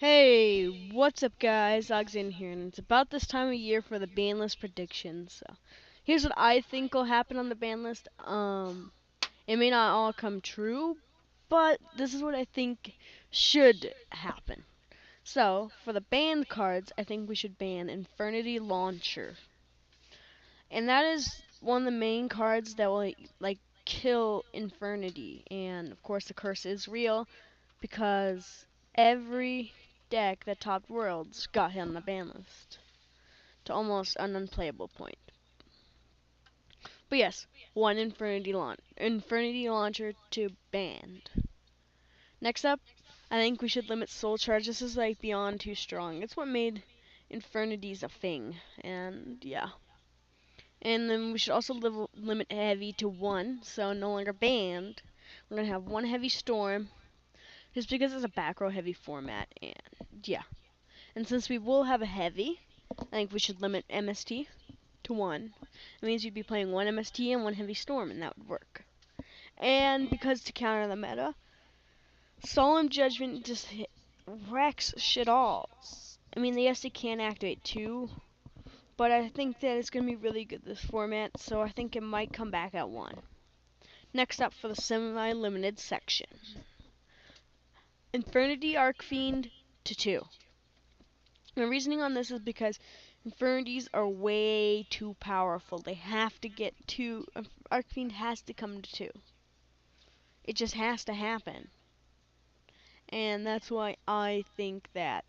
Hey, what's up guys? Oxen here, and it's about this time of year for the ban list predictions. So, here's what I think will happen on the ban list. It may not all come true, but this is what I think should happen. So, for the banned cards, I think we should ban Infernity Launcher. And that is one of the main cards that will kill Infernity. And of course the curse is real because every deck that topped Worlds got hit on the ban list to almost an unplayable point. But yes, one Infernity Launcher to banned. Next up, I think we should limit Soul Charge. This is like beyond too strong. It's what made Infernities a thing, and yeah. And then we should also limit Heavy to one, so no longer banned. We're gonna have one Heavy Storm, just because it's a back row heavy format, and yeah. And since we will have a heavy, I think we should limit MST to one. It means you'd be playing one MST and one heavy storm, and that would work. And because to counter the meta, Solemn Judgment just wrecks shit all. I mean, yes, they can activate two, but I think that it's going to be really good this format, so I think it might come back at one. Next up for the semi-limited section. Infernity Archfiend to two. My reasoning on this is because Infinities are way too powerful. They have to get two. Archfiend has to come to two. It just has to happen. And that's why I think that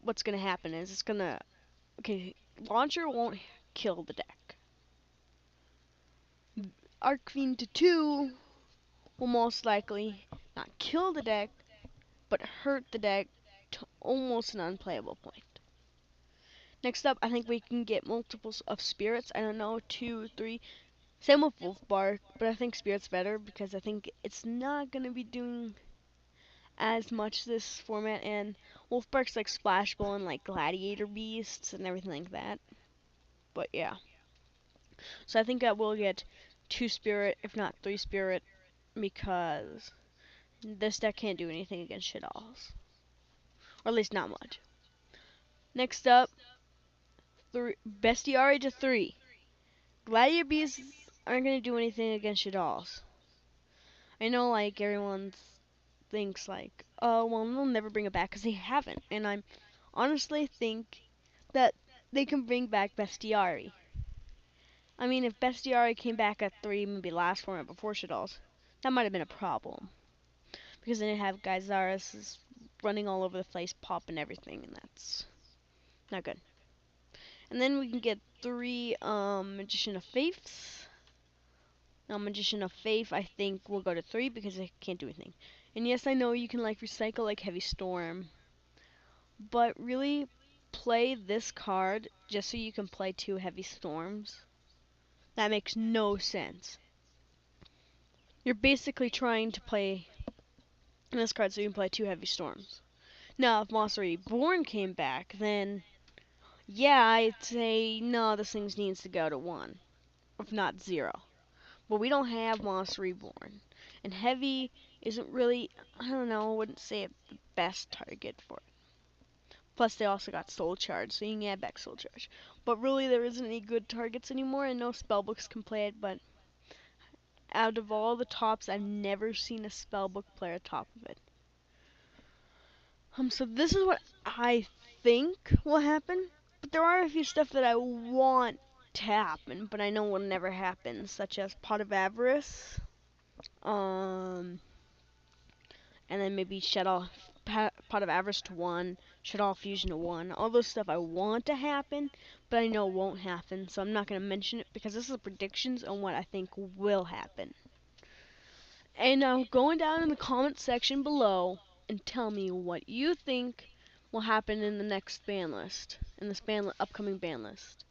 what's going to happen is it's going to. Okay, Launcher won't kill the deck. Archfiend to two will most likely not kill the deck, but hurt the deck to almost an unplayable point. Next up, I think we can get multiples of spirits. I don't know, 2, 3. Same with Wolfbark, but I think Spirit's better because I think it's not going to be doing as much this format, and Wolfbark's like splashable and like gladiator beasts and everything like that. But yeah. So I think I will get 2 Spirit, if not 3 Spirit, because this deck can't do anything against shit alls. Or at least not much. Next up, Bestiary to 3. Gladiator beasts aren't going to do anything against shit alls. I know like everyone thinks like, oh, well, they'll never bring it back because they haven't. And I honestly think that they can bring back Bestiari. I mean, if Bestiari came back at 3, maybe last format before Shaddolls, that might have been a problem. Because then it'd have Gyzaris running all over the place, popping everything, and that's not good. And then we can get 3 Magician of Faiths. Now, Magician of Faith, I think, will go to 3 because it can't do anything. And yes, I know you can like recycle like Heavy Storm, but really play this card just so you can play 2 Heavy Storms. That makes no sense. You're basically trying to play this card so you can play 2 Heavy Storms. Now, if Monster Reborn came back, then yeah, I'd say no, this thing needs to go to 1, if not 0. But we don't have Monster Reborn. And Heavy isn't really, I don't know, I wouldn't say it the best target for it. Plus, they also got Soul Charge, so you can add back Soul Charge. But really, there isn't any good targets anymore, and no spellbooks can play it. But out of all the tops, I've never seen a spellbook player top of it. So this is what I think will happen. But there are a few stuff that I want to happen, but I know will never happen, such as Pot of Avarice, and then maybe Pot of Avarice to 1, Shut All Fusion to 1. All those stuff I want to happen, but I know won't happen, so I'm not going to mention it because this is predictions on what I think will happen. And go down in the comment section below and tell me what you think will happen in the next ban list, in this upcoming ban list,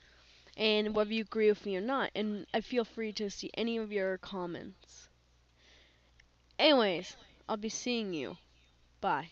and whether you agree with me or not. And I feel free to see any of your comments. Anyways, I'll be seeing you. Bye.